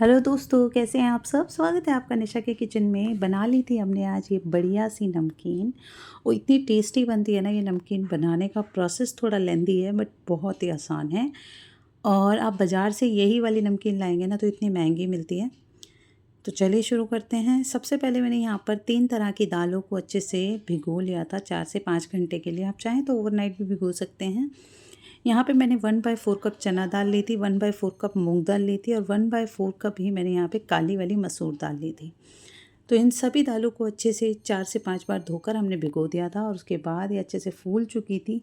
Hello दोस्तों, कैसे हैं आप सब। स्वागत है आपका निशा के किचन में। बना ली थी हमने आज ये बढ़िया सी नमकीन। और इतनी टेस्टी बनती है ना ये नमकीन। बनाने का प्रोसेस थोड़ा लेंदी है बट बहुत ही आसान है। और आप बाज़ार से यही वाली नमकीन लाएंगे ना तो इतनी महंगी मिलती है। तो चलिए शुरू करते हैं। सबसे पहले मैंने यहाँ पर 3 तरह की दालों को अच्छे से भिगो लिया था 4 से 5 घंटे के लिए। आप चाहें तो ओवरनाइट भी भिगो सकते हैं। यहाँ पे मैंने 1/4 कप चना दाल ली थी, 1/4 कप मूंग दाल ली थी और 1/4 कप ही मैंने यहाँ पे काली वाली मसूर दाल ली थी। तो इन सभी दालों को अच्छे से 4 से 5 बार धोकर हमने भिगो दिया था और उसके बाद ये अच्छे से फूल चुकी थी।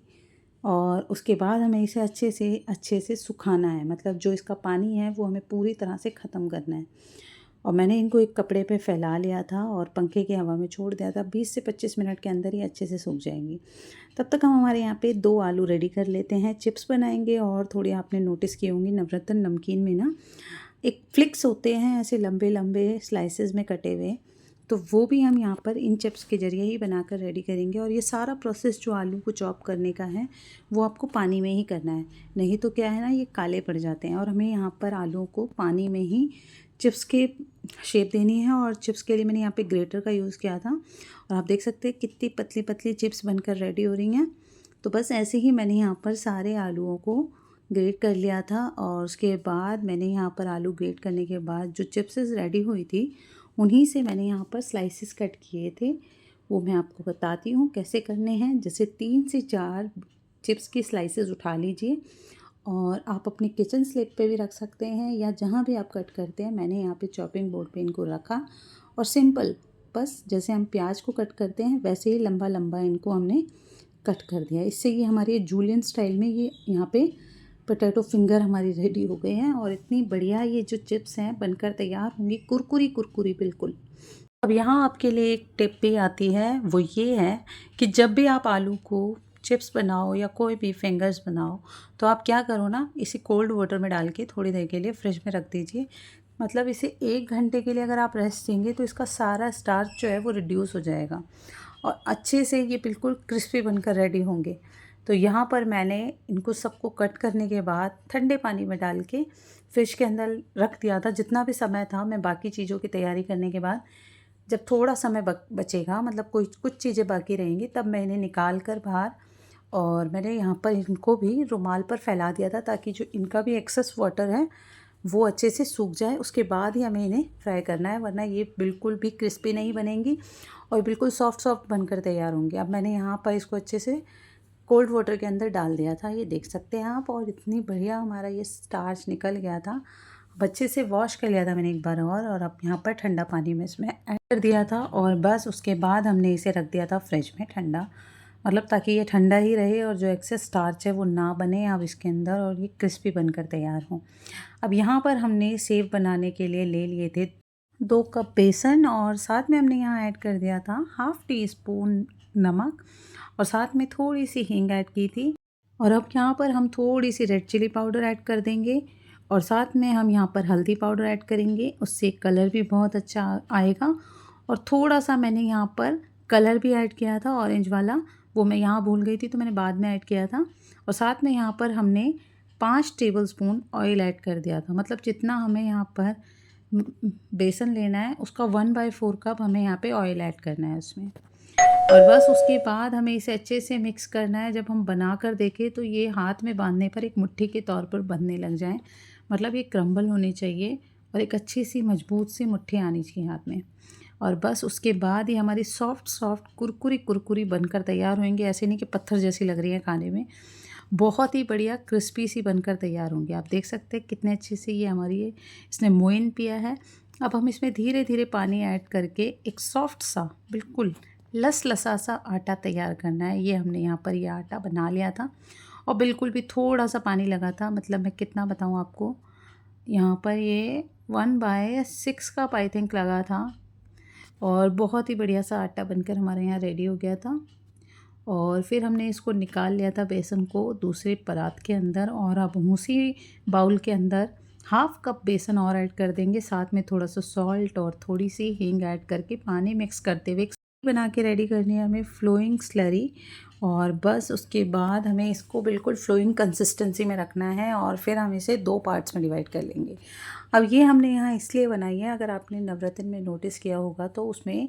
और उसके बाद हमें इसे अच्छे से सुखाना है। मतलब जो इसका पानी है वो हमें पूरी तरह से ख़त्म करना है। और मैंने इनको एक कपड़े पे फैला लिया था और पंखे की हवा में छोड़ दिया था। 20 से 25 मिनट के अंदर ही अच्छे से सूख जाएंगी। तब तक हम हमारे यहाँ पे 2 आलू रेडी कर लेते हैं। चिप्स बनाएंगे। और थोड़ी आपने नोटिस की होंगी नवरत्न नमकीन में ना एक फ्लिक्स होते हैं ऐसे लंबे लंबे स्लाइसेस में कटे हुए। तो वो भी हम यहाँ पर इन चिप्स के ज़रिए ही बनाकर रेडी करेंगे। और ये सारा प्रोसेस जो आलू को चॉप करने का है वो आपको पानी में ही करना है। नहीं तो क्या है ना ये काले पड़ जाते हैं। और हमें यहाँ पर आलूओं को पानी में ही चिप्स के शेप देनी है। और चिप्स के लिए मैंने यहाँ पे ग्रेटर का यूज़ किया था। और आप देख सकते हैं कितनी पतली पतली चिप्स बनकर रेडी हो रही हैं। तो बस ऐसे ही मैंने यहाँ पर सारे आलूओं को ग्रेट कर लिया था। और उसके बाद मैंने यहाँ पर आलू ग्रेट करने के बाद जो चिप्सेस रेडी हुई थी उन्हीं से मैंने यहाँ पर स्लाइसेस कट किए थे। वो मैं आपको बताती हूँ कैसे करने हैं। जैसे 3 से 4 चिप्स की स्लाइसेस उठा लीजिए। और आप अपने किचन स्लेब पे भी रख सकते हैं या जहाँ भी आप कट करते हैं। मैंने यहाँ पे चॉपिंग बोर्ड पे इनको रखा और सिंपल बस जैसे हम प्याज को कट करते हैं वैसे ही लंबा लंबा इनको हमने कट कर दिया। इससे ये हमारे जूलियन स्टाइल में ये यहाँ पे पोटैटो फिंगर हमारी रेडी हो गए हैं। और इतनी बढ़िया ये जो चिप्स हैं बनकर तैयार होंगी, कुरकुरी कुरकुरी बिल्कुल। अब यहाँ आपके लिए एक टिप भी आती है। वो ये है कि जब भी आप आलू को चिप्स बनाओ या कोई भी फिंगर्स बनाओ तो आप क्या करो ना, इसे कोल्ड वाटर में डाल के थोड़ी देर के लिए फ्रिज में रख दीजिए। मतलब इसे 1 घंटे के लिए अगर आप रेस्ट देंगे तो इसका सारा स्टार्च जो है वो रिड्यूस हो जाएगा और अच्छे से ये बिल्कुल क्रिस्पी बनकर रेडी होंगे। तो यहाँ पर मैंने इनको सबको कट करने के बाद ठंडे पानी में डाल के फ्रिज के अंदर रख दिया था। जितना भी समय था मैं बाकी चीज़ों की तैयारी करने के बाद जब थोड़ा समय बचेगा, मतलब कोई कुछ चीज़ें बाकी रहेंगी, तब मैंने निकाल कर बाहर और मैंने यहाँ पर इनको भी रुमाल पर फैला दिया था ताकि जो इनका भी एक्सेस वाटर है वो अच्छे से सूख जाए। उसके बाद ही हमें इन्हें फ्राई करना है, वरना ये बिल्कुल भी क्रिस्पी नहीं बनेंगी और बिल्कुल सॉफ्ट सॉफ्ट बनकर तैयार होंगे। अब मैंने यहाँ पर इसको अच्छे से कोल्ड वाटर के अंदर डाल दिया था, ये देख सकते हैं आप। और इतनी बढ़िया हमारा ये स्टार्च निकल गया था। अच्छे से वॉश कर लिया था मैंने एक बार और अब यहाँ पर ठंडा पानी में इसमें ऐड कर दिया था। और बस उसके बाद हमने इसे रख दिया था फ्रिज में ठंडा, मतलब ताकि ये ठंडा ही रहे और जो एक्सेस स्टार्च है वो ना बने अब इसके अंदर और ये क्रिस्पी बनकर तैयार हो। अब यहाँ पर हमने सेव बनाने के लिए ले लिए थे 2 कप बेसन और साथ में हमने यहाँ ऐड कर दिया था ½ टी स्पून नमक और साथ में थोड़ी सी हींग ऐड की थी। और अब यहाँ पर हम थोड़ी सी रेड चिली पाउडर ऐड कर देंगे और साथ में हम यहाँ पर हल्दी पाउडर ऐड करेंगे। उससे कलर भी बहुत अच्छा आएगा। और थोड़ा सा मैंने यहाँ पर कलर भी ऐड किया था ऑरेंज वाला, वो मैं यहाँ भूल गई थी तो मैंने बाद में ऐड किया था। और साथ में यहाँ पर हमने 5 टेबलस्पून ऑयल ऐड कर दिया था। मतलब जितना हमें यहाँ पर बेसन लेना है उसका 1/4 कप हमें यहाँ पे ऑयल ऐड करना है उसमें। और बस उसके बाद हमें इसे अच्छे से मिक्स करना है। जब हम बना कर देखें तो ये हाथ में बांधने पर एक मुट्ठी के तौर पर बनने लग जाए, मतलब ये क्रम्बल होनी चाहिए और एक अच्छी सी मजबूत सी मुट्ठी आनी चाहिए हाथ में। और बस उसके बाद ये हमारी सॉफ्ट सॉफ्ट कुरकुरी कुरकुरी बनकर तैयार होंगे। ऐसे नहीं कि पत्थर जैसी लग रही है खाने में, बहुत ही बढ़िया क्रिस्पी सी बनकर तैयार होंगी। आप देख सकते हैं कितने अच्छे से ये हमारी इसने मोइन पिया है। अब हम इसमें धीरे धीरे पानी ऐड करके एक सॉफ्ट सा बिल्कुल लसा सा आटा तैयार करना है। ये हमने यहाँ पर ये आटा बना लिया था और बिल्कुल भी थोड़ा सा पानी लगा था। मतलब मैं कितना बताऊँ आपको, यहाँ पर ये 1/6 कप आई थिंक लगा था। और बहुत ही बढ़िया सा आटा बनकर हमारे यहाँ रेडी हो गया था। और फिर हमने इसको निकाल लिया था बेसन को दूसरे परात के अंदर। और अब उसी बाउल के अंदर ½ कप बेसन और ऐड कर देंगे, साथ में थोड़ा सा सॉल्ट और थोड़ी सी हींग ऐड करके पानी मिक्स करते हुए बना के रेडी करनी है हमें फ्लोइंग स्लरी। और बस उसके बाद हमें इसको बिल्कुल फ्लोइंग कंसिस्टेंसी में रखना है और फिर हम इसे 2 पार्ट्स में डिवाइड कर लेंगे। अब ये हमने यहाँ इसलिए बनाई है, अगर आपने नवरत्न में नोटिस किया होगा तो उसमें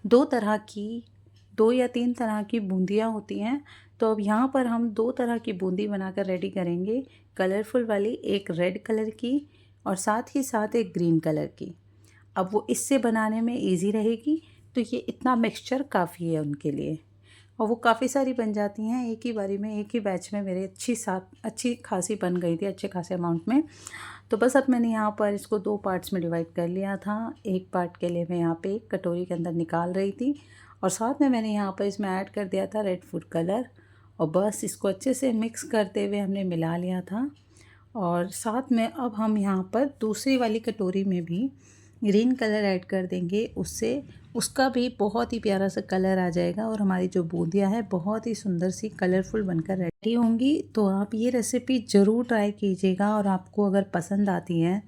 2 या 3 तरह की बूंदियाँ होती हैं। तो अब यहाँ पर हम 2 तरह की बूंदी बनाकर रेडी करेंगे, कलरफुल वाली, एक रेड कलर की और साथ ही साथ एक ग्रीन कलर की। अब वो इससे बनाने में ईज़ी रहेगी, तो ये इतना मिक्सचर काफ़ी है उनके लिए और वो काफ़ी सारी बन जाती हैं एक ही बारी में, एक ही बैच में मेरे अच्छी खासी बन गई थी, अच्छे खासे अमाउंट में। तो बस अब मैंने यहाँ पर इसको 2 पार्ट्स में डिवाइड कर लिया था। एक पार्ट के लिए मैं यहाँ पे एक कटोरी के अंदर निकाल रही थी और साथ में मैंने यहाँ पर इसमें ऐड कर दिया था रेड फूड कलर और बस इसको अच्छे से मिक्स करते हुए हमने मिला लिया था। और साथ में अब हम यहाँ पर दूसरी वाली कटोरी में भी ग्रीन कलर ऐड कर देंगे, उससे उसका भी बहुत ही प्यारा सा कलर आ जाएगा और हमारी जो बूंदियाँ हैं बहुत ही सुंदर सी कलरफुल बनकर रेडी होंगी। तो आप ये रेसिपी ज़रूर ट्राई कीजिएगा और आपको अगर पसंद आती है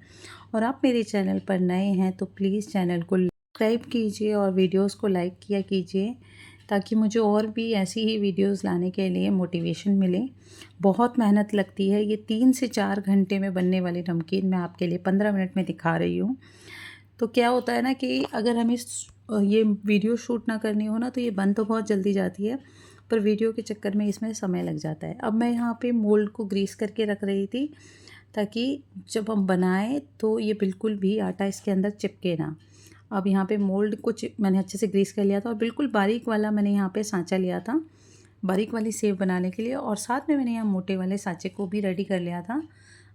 और आप मेरे चैनल पर नए हैं तो प्लीज़ चैनल को सब्सक्राइब कीजिए और वीडियोस को लाइक किया कीजिए, ताकि मुझे और भी ऐसी ही वीडियोस लाने के लिए मोटिवेशन मिले। बहुत मेहनत लगती है, ये 3 से 4 घंटे में बनने वाली नमकीन मैं आपके लिए 15 मिनट में दिखा रही हूँ। तो क्या होता है ना कि अगर हमें ये वीडियो शूट ना करनी हो ना तो ये बन तो बहुत जल्दी जाती है, पर वीडियो के चक्कर में इसमें समय लग जाता है। अब मैं यहाँ पे मोल्ड को ग्रीस करके रख रही थी ताकि जब हम बनाएं तो ये बिल्कुल भी आटा इसके अंदर चिपके ना। अब यहाँ पे मोल्ड को मैंने अच्छे से ग्रीस कर लिया था और बिल्कुल बारीक वाला मैंने यहाँ पे सांचा लिया था बारीक वाली सेव बनाने के लिए, और साथ में मैंने यहाँ मोटे वाले सांचे को भी रेडी कर लिया था।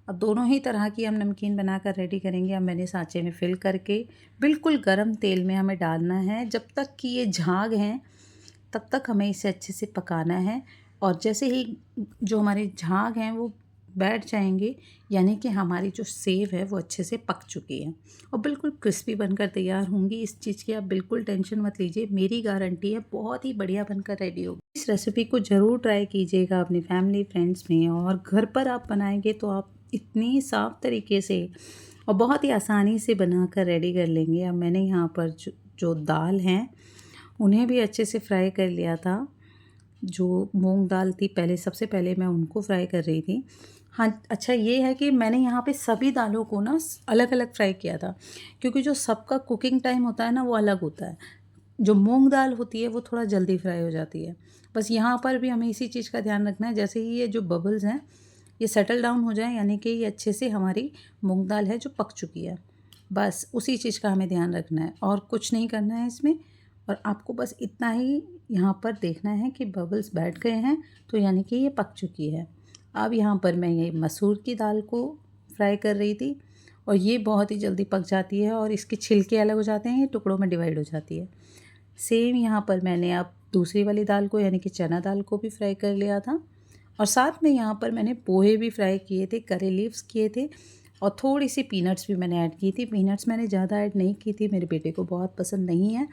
अब दोनों ही तरह की हम नमकीन बनाकर रेडी करेंगे। अब मैंने सांचे में फिल करके बिल्कुल गरम तेल में हमें डालना है, जब तक कि ये झाग हैं तब तक हमें इसे अच्छे से पकाना है। और जैसे ही जो हमारे झाग हैं वो बैठ जाएंगे, यानी कि हमारी जो सेव है वो अच्छे से पक चुकी है और बिल्कुल क्रिस्पी बनकर तैयार होंगी। इस चीज़ की आप बिल्कुल टेंशन मत लीजिए, मेरी गारंटी है बहुत ही बढ़िया बनकर रेडी होगी। इस रेसिपी को ज़रूर ट्राई कीजिएगा अपनी फैमिली फ्रेंड्स में, और घर पर आप बनाएंगे तो आप इतनी साफ तरीके से और बहुत ही आसानी से बनाकर रेडी कर लेंगे। अब मैंने यहाँ पर जो दाल हैं उन्हें भी अच्छे से फ्राई कर लिया था। जो मूंग दाल थी सबसे पहले मैं उनको फ्राई कर रही थी। हाँ, अच्छा ये है कि मैंने यहाँ पे सभी दालों को ना अलग अलग फ्राई किया था, क्योंकि जो सबका कुकिंग टाइम होता है ना वो अलग होता है। जो मूंग दाल होती है वो थोड़ा जल्दी फ्राई हो जाती है। बस यहाँ पर भी हमें इसी चीज़ का ध्यान रखना है, जैसे ही ये जो बबल्स हैं ये सेटल डाउन हो जाए, यानी कि ये अच्छे से हमारी मूंग दाल है जो पक चुकी है। बस उसी चीज़ का हमें ध्यान रखना है और कुछ नहीं करना है इसमें। और आपको बस इतना ही यहाँ पर देखना है कि बबल्स बैठ गए हैं तो यानी कि ये पक चुकी है। अब यहाँ पर मैं ये मसूर की दाल को फ्राई कर रही थी और ये बहुत ही जल्दी पक जाती है और इसके छिलके अलग हो जाते हैं, ये टुकड़ों में डिवाइड हो जाती है। सेम यहाँ पर मैंने अब दूसरी वाली दाल को यानी कि चना दाल को भी फ्राई कर लिया था और साथ में यहाँ पर मैंने पोहे भी फ्राई किए थे, करी लीव्स किए थे और थोड़ी सी पीनट्स भी मैंने ऐड की थी। पीनट्स मैंने ज़्यादा ऐड नहीं की थी, मेरे बेटे को बहुत पसंद नहीं है।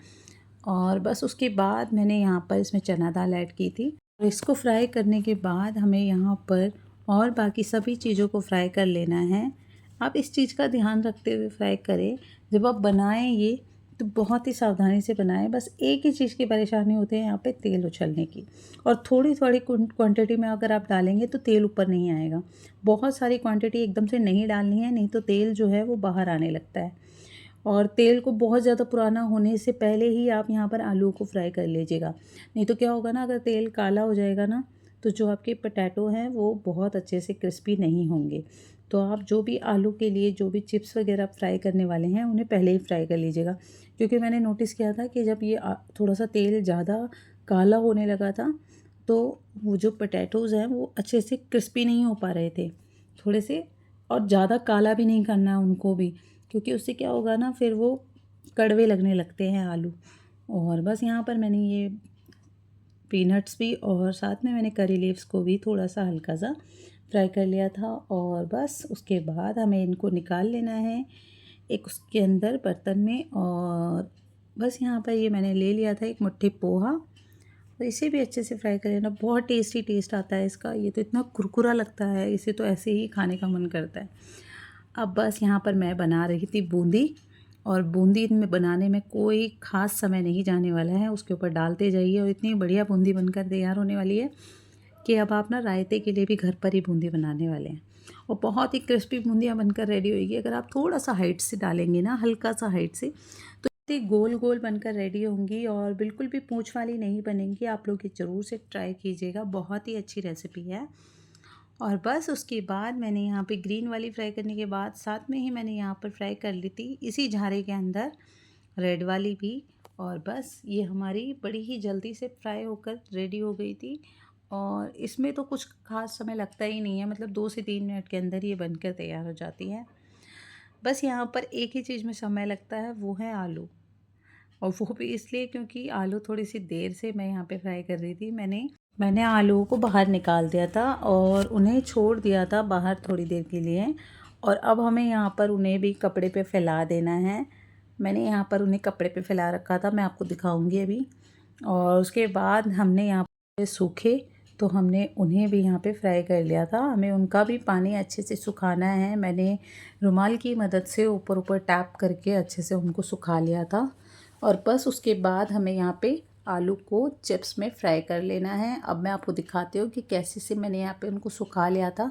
और बस उसके बाद मैंने यहाँ पर इसमें चना दाल ऐड की थी और इसको फ्राई करने के बाद हमें यहाँ पर और बाकी सभी चीज़ों को फ्राई कर लेना है। आप इस चीज़ का ध्यान रखते हुए फ्राई करें, जब आप बनाएं ये तो बहुत ही सावधानी से बनाएं। बस एक ही चीज़ की परेशानी होती है यहाँ पे, तेल उछलने की, और थोड़ी थोड़ी क्वांटिटी में अगर आप डालेंगे तो तेल ऊपर नहीं आएगा। बहुत सारी क्वांटिटी एकदम से नहीं डालनी है, नहीं तो तेल जो है वो बाहर आने लगता है। और तेल को बहुत ज़्यादा पुराना होने से पहले ही आप यहाँ पर आलू को फ्राई कर लीजिएगा, नहीं तो क्या होगा ना, अगर तेल काला हो जाएगा ना तो जो आपके पोटैटो हैं वो बहुत अच्छे से क्रिस्पी नहीं होंगे। तो आप जो भी आलू के लिए जो भी चिप्स वगैरह फ्राई करने वाले हैं उन्हें पहले ही फ्राई कर लीजिएगा, क्योंकि मैंने नोटिस किया था कि जब ये थोड़ा सा तेल ज़्यादा काला होने लगा था तो वो जो पोटैटोज़ हैं वो अच्छे से क्रिस्पी नहीं हो पा रहे थे थोड़े से। और ज़्यादा काला भी नहीं करना है उनको भी, क्योंकि उससे क्या होगा ना, फिर वो कड़वे लगने लगते हैं आलू। और बस यहाँ पर मैंने ये पीनट्स भी और साथ में मैंने करी लीव्स को भी थोड़ा सा हल्का सा फ्राई कर लिया था। और बस उसके बाद हमें इनको निकाल लेना है एक उसके अंदर बर्तन में। और बस यहाँ पर ये मैंने ले लिया था एक मुट्ठी पोहा, तो इसे भी अच्छे से फ्राई कर लेना। बहुत टेस्टी टेस्ट आता है इसका, ये तो इतना कुरकुरा लगता है, इसे तो ऐसे ही खाने का मन करता है। अब बस यहाँ पर मैं बना रही थी बूंदी, और बूंदी में बनाने में कोई ख़ास समय नहीं जाने वाला है, उसके ऊपर डालते जाइए और इतनी बढ़िया बूंदी बनकर तैयार होने वाली है कि अब आप ना रायते के लिए भी घर पर ही बूंदी बनाने वाले हैं और बहुत ही क्रिस्पी बूंदियाँ बनकर रेडी होगी। अगर आप थोड़ा सा हाइट से डालेंगे ना, हल्का सा हाइट से, तो इतनी गोल गोल बनकर रेडी होंगी और बिल्कुल भी पूँछ वाली नहीं बनेंगी। आप लोग ये ज़रूर से ट्राई कीजिएगा, बहुत ही अच्छी रेसिपी है। और बस उसके बाद मैंने यहाँ पे ग्रीन वाली फ्राई करने के बाद साथ में ही मैंने यहाँ पर फ्राई कर ली थी इसी झारे के अंदर रेड वाली भी। और बस ये हमारी बड़ी ही जल्दी से फ्राई होकर रेडी हो गई थी और इसमें तो कुछ ख़ास समय लगता ही नहीं है, मतलब 2 से 3 मिनट के अंदर ये बनकर तैयार हो जाती है। बस यहाँ पर एक ही चीज़ में समय लगता है, वो है आलू। और वो भी इसलिए क्योंकि आलू थोड़ी सी देर से मैं यहाँ पे फ्राई कर रही थी। मैंने आलूओं को बाहर निकाल दिया था और उन्हें छोड़ दिया था बाहर थोड़ी देर के लिए। और अब हमें यहाँ पर उन्हें भी कपड़े पे फैला देना है। मैंने यहाँ पर उन्हें कपड़े पे फैला रखा था, मैं आपको दिखाऊंगी अभी। और उसके बाद हमने यहाँ पे सूखे तो हमने उन्हें भी यहाँ पे फ्राई कर लिया था। हमें उनका भी पानी अच्छे से सुखाना है। मैंने रुमाल की मदद से ऊपर ऊपर टैप करके अच्छे से उनको सुखा लिया था। और बस उसके बाद हमें यहाँ पे आलू को चिप्स में फ्राई कर लेना है। अब मैं आपको दिखाती हूँ कि कैसे से मैंने यहाँ पे उनको सुखा लिया था।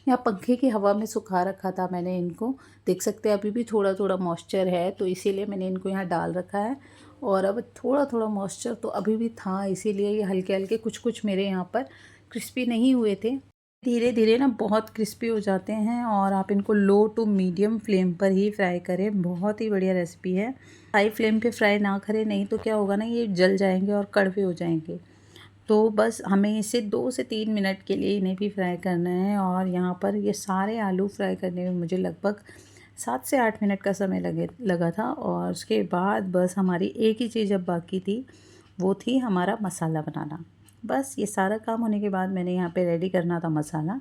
यहाँ पंखे की हवा में सुखा रखा था मैंने इनको। देख सकते हैं अभी भी थोड़ा थोड़ा मॉइस्चर है, तो इसीलिए मैंने इनको यहाँ डाल रखा है। और अब थोड़ा थोड़ा मॉइस्चर तो अभी भी था, इसीलिए ये हल्के हल्के कुछ कुछ मेरे यहाँ पर क्रिस्पी नहीं हुए थे। धीरे धीरे ना बहुत क्रिस्पी हो जाते हैं और आप इनको लो टू मीडियम फ्लेम पर ही फ्राई करें। बहुत ही बढ़िया रेसिपी है। हाई फ्लेम पे फ्राई ना करें, नहीं तो क्या होगा ना, ये जल जाएंगे और कड़वे हो जाएंगे। तो बस हमें इसे 2 से 3 मिनट के लिए इन्हें भी फ्राई करना है। और यहाँ पर ये सारे आलू फ्राई करने में मुझे लगभग 7 से 8 मिनट का समय लगा था। और उसके बाद बस हमारी एक ही चीज़ अब बाकी थी, वो थी हमारा मसाला बनाना। बस ये सारा काम होने के बाद मैंने यहाँ पे रेडी करना था मसाला।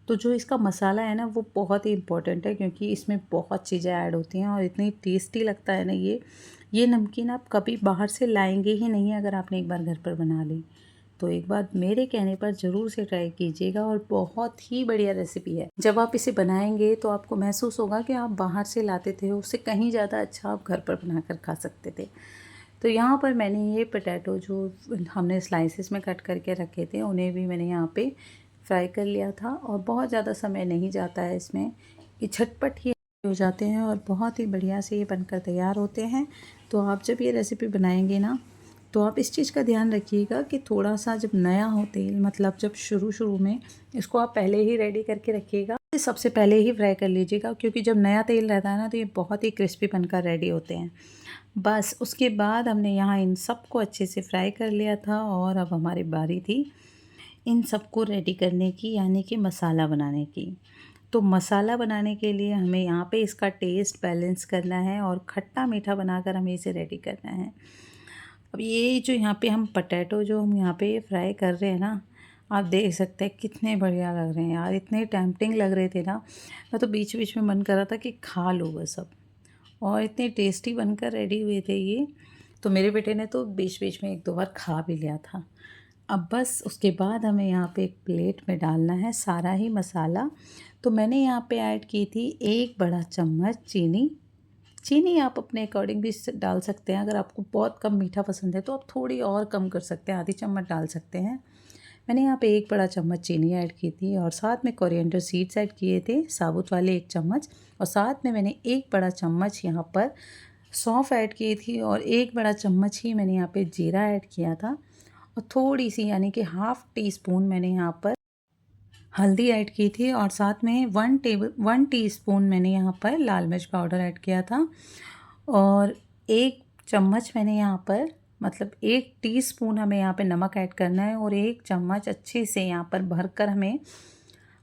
तो जो इसका मसाला है ना, वो बहुत ही इम्पोर्टेंट है क्योंकि इसमें बहुत चीज़ें ऐड होती हैं और इतनी टेस्टी लगता है ना ये नमकीन आप कभी बाहर से लाएंगे ही नहीं अगर आपने एक बार घर पर बना ली। तो एक बार मेरे कहने पर ज़रूर से ट्राई कीजिएगा और बहुत ही बढ़िया रेसिपी है। जब आप इसे बनाएंगे तो आपको महसूस होगा कि आप बाहर से लाते थे उससे कहीं ज़्यादा अच्छा आप घर पर बनाकर खा सकते थे। तो यहाँ पर मैंने ये पोटैटो जो हमने स्लाइसेस में कट करके रखे थे, उन्हें भी मैंने यहाँ पे फ्राई कर लिया था। और बहुत ज़्यादा समय नहीं जाता है इसमें, ये झटपट ही हो जाते हैं और बहुत ही बढ़िया से ये बनकर तैयार होते हैं। तो आप जब ये रेसिपी बनाएंगे ना, तो आप इस चीज़ का ध्यान रखिएगा कि थोड़ा सा जब नया हो तेल, मतलब जब शुरू में, इसको आप पहले ही रेडी करके रखिएगा। सबसे पहले ही फ्राई कर लीजिएगा क्योंकि जब नया तेल रहता है ना, तो ये बहुत ही क्रिस्पी बनकर रेडी होते हैं। बस उसके बाद हमने यहाँ इन सबको अच्छे से फ्राई कर लिया था और अब हमारी बारी थी इन सबको रेडी करने की, यानी कि मसाला बनाने की। तो मसाला बनाने के लिए हमें यहाँ पे इसका टेस्ट बैलेंस करना है और खट्टा मीठा बनाकर हमें इसे रेडी करना है। अब ये जो यहाँ पे हम पोटैटो जो हम यहाँ पे फ्राई कर रहे हैं ना, आप देख सकते हैं कितने बढ़िया लग रहे हैं यार, इतने टेम्पटिंग लग रहे थे ना। मैं तो बीच बीच में मन कर रहा था कि खा लो बस अब। और इतने टेस्टी बनकर रेडी हुए थे ये। तो मेरे बेटे ने तो बीच बीच में 1-2 बार खा भी लिया था। अब बस उसके बाद हमें यहाँ पे एक प्लेट में डालना है सारा ही मसाला। तो मैंने यहाँ पे ऐड की थी 1 बड़ा चम्मच चीनी। चीनी आप अपने अकॉर्डिंग भी डाल सकते हैं। अगर आपको बहुत कम मीठा पसंद है तो आप थोड़ी और कम कर सकते हैं, आधी चम्मच डाल सकते हैं। मैंने यहाँ पे 1 बड़ा चम्मच चीनी ऐड की थी और साथ में कोरिएंडर सीड्स ऐड किए थे साबुत वाले 1 चम्मच। और साथ में मैंने 1 बड़ा चम्मच यहाँ पर सौंफ ऐड की थी और 1 बड़ा चम्मच ही मैंने यहाँ पे जीरा ऐड किया था। और थोड़ी सी यानी कि ½ टीस्पून मैंने यहाँ पर हल्दी ऐड की थी और साथ में 1 टीस्पून मैंने यहाँ पर लाल मिर्च पाउडर ऐड किया था। और 1 चम्मच मैंने यहाँ पर, मतलब 1 टीस्पून हमें यहाँ पे नमक ऐड करना है और 1 चम्मच अच्छे से यहाँ पर भरकर हमें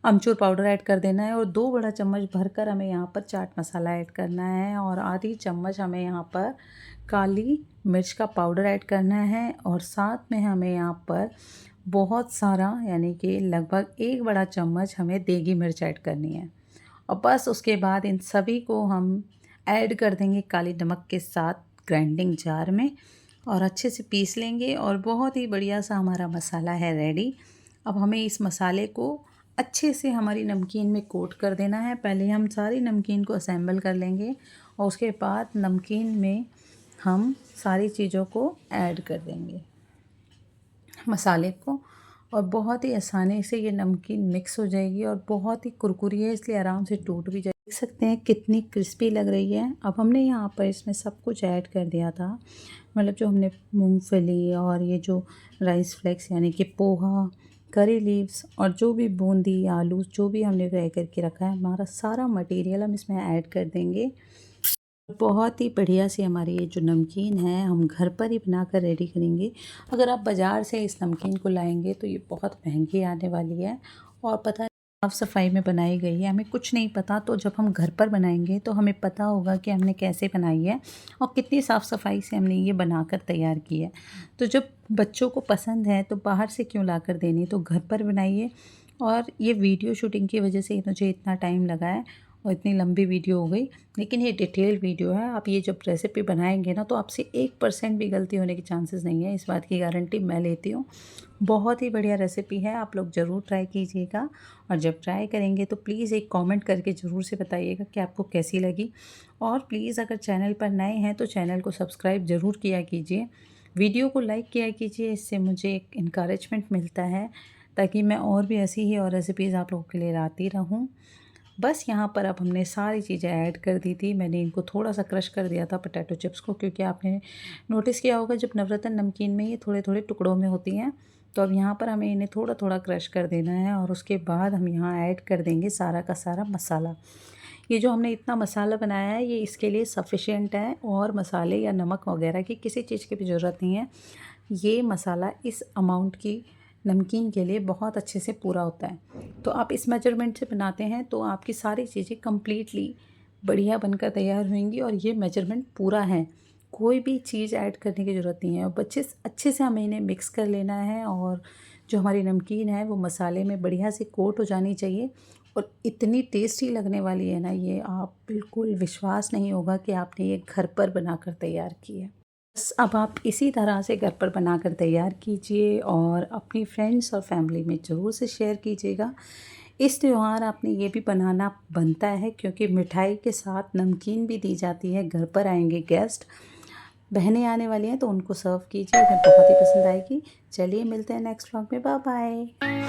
अमचूर पाउडर ऐड कर देना है। और 2 बड़ा चम्मच भरकर हमें यहाँ पर चाट मसाला ऐड करना है और आधी चम्मच हमें यहाँ पर काली मिर्च का पाउडर ऐड करना है। और साथ में हमें यहाँ पर बहुत सारा, यानी कि लगभग 1 बड़ा चम्मच हमें देगी मिर्च ऐड करनी है। और बस उसके बाद इन सभी को हम ऐड कर देंगे काली नमक के साथ ग्राइंडिंग जार में और अच्छे से पीस लेंगे और बहुत ही बढ़िया सा हमारा मसाला है रेडी। अब हमें इस मसाले को अच्छे से हमारी नमकीन में कोट कर देना है। पहले हम सारी नमकीन को असेंबल कर लेंगे और उसके बाद नमकीन में हम सारी चीज़ों को ऐड कर देंगे, मसाले को, और बहुत ही आसानी से ये नमकीन मिक्स हो जाएगी और बहुत ही कुरकुरी है, इसलिए आराम से टूट भी जाएगी। देख सकते हैं कितनी क्रिस्पी लग रही है। अब हमने यहाँ पर इसमें सब कुछ ऐड कर दिया था, मतलब जो हमने मूंगफली और ये जो राइस फ्लेक्स यानी कि पोहा, करी लीव्स और जो भी बूंदी, आलू जो भी हमने फ्राई करके रखा है, हमारा सारा मटेरियल हम इसमें ऐड कर देंगे। बहुत ही बढ़िया सी हमारी ये जो नमकीन है हम घर पर ही बनाकर रेडी करेंगे। अगर आप बाज़ार से इस नमकीन को लाएंगे तो ये बहुत महंगी आने वाली है और पता है साफ़ सफाई में बनाई गई है, हमें कुछ नहीं पता। तो जब हम घर पर बनाएंगे तो हमें पता होगा कि हमने कैसे बनाई है और कितनी साफ़ सफाई से हमने ये बनाकर तैयार की है। तो जब बच्चों को पसंद है तो बाहर से क्यों ला कर देनी, तो घर पर बनाइए। और ये वीडियो शूटिंग की वजह से मुझे इतना टाइम लगा है और इतनी लंबी वीडियो हो गई, लेकिन ये डिटेल वीडियो है। आप ये जब रेसिपी बनाएंगे ना तो आपसे 1% भी गलती होने के चांसेस नहीं है, इस बात की गारंटी मैं लेती हूँ। बहुत ही बढ़िया रेसिपी है, आप लोग ज़रूर ट्राई कीजिएगा। और जब ट्राई करेंगे तो प्लीज़ एक कमेंट करके ज़रूर से बताइएगा कि आपको कैसी लगी। और प्लीज़ अगर चैनल पर नए हैं तो चैनल को सब्सक्राइब ज़रूर किया कीजिए, वीडियो को लाइक किया कीजिए, इससे मुझे एक इनकरेजमेंट मिलता है ताकि मैं और भी ऐसी ही और रेसिपीज़ आप लोगों के लिए लाती रहूँ। बस यहाँ पर अब हमने सारी चीज़ें ऐड कर दी थी। मैंने इनको थोड़ा सा क्रश कर दिया था पोटैटो चिप्स को, क्योंकि आपने नोटिस किया होगा जब नवरत्न नमकीन में ये थोड़े थोड़े टुकड़ों में होती हैं। तो अब यहाँ पर हमें इन्हें थोड़ा थोड़ा क्रश कर देना है और उसके बाद हम यहाँ ऐड कर देंगे सारा का सारा मसाला। ये जो हमने इतना मसाला बनाया है ये इसके लिए सफिशिएंट है, और मसाले या नमक वगैरह की किसी चीज़ की भी ज़रूरत नहीं है। ये मसाला इस अमाउंट की नमकीन के लिए बहुत अच्छे से पूरा होता है। तो आप इस मेजरमेंट से बनाते हैं तो आपकी सारी चीज़ें कंप्लीटली बढ़िया बनकर तैयार होंगी और ये मेजरमेंट पूरा है, कोई भी चीज़ ऐड करने की ज़रूरत नहीं है। और अच्छे से हमें इन्हें मिक्स कर लेना है और जो हमारी नमकीन है वो मसाले में बढ़िया से कोट हो जानी चाहिए। और इतनी टेस्टी लगने वाली है ना ये, आप बिल्कुल विश्वास नहीं होगा कि आपने ये घर पर बनाकर तैयार की है। बस अब आप इसी तरह से घर पर बनाकर तैयार कीजिए और अपनी फ्रेंड्स और फैमिली में ज़रूर से शेयर कीजिएगा। इस त्यौहार आपने ये भी बनाना बनता है, क्योंकि मिठाई के साथ नमकीन भी दी जाती है। घर पर आएंगे गेस्ट, बहनें आने वाली हैं तो उनको सर्व कीजिए, उन्हें बहुत ही पसंद आएगी। चलिए मिलते हैं नेक्स्ट व्लॉग में, बाय बाय।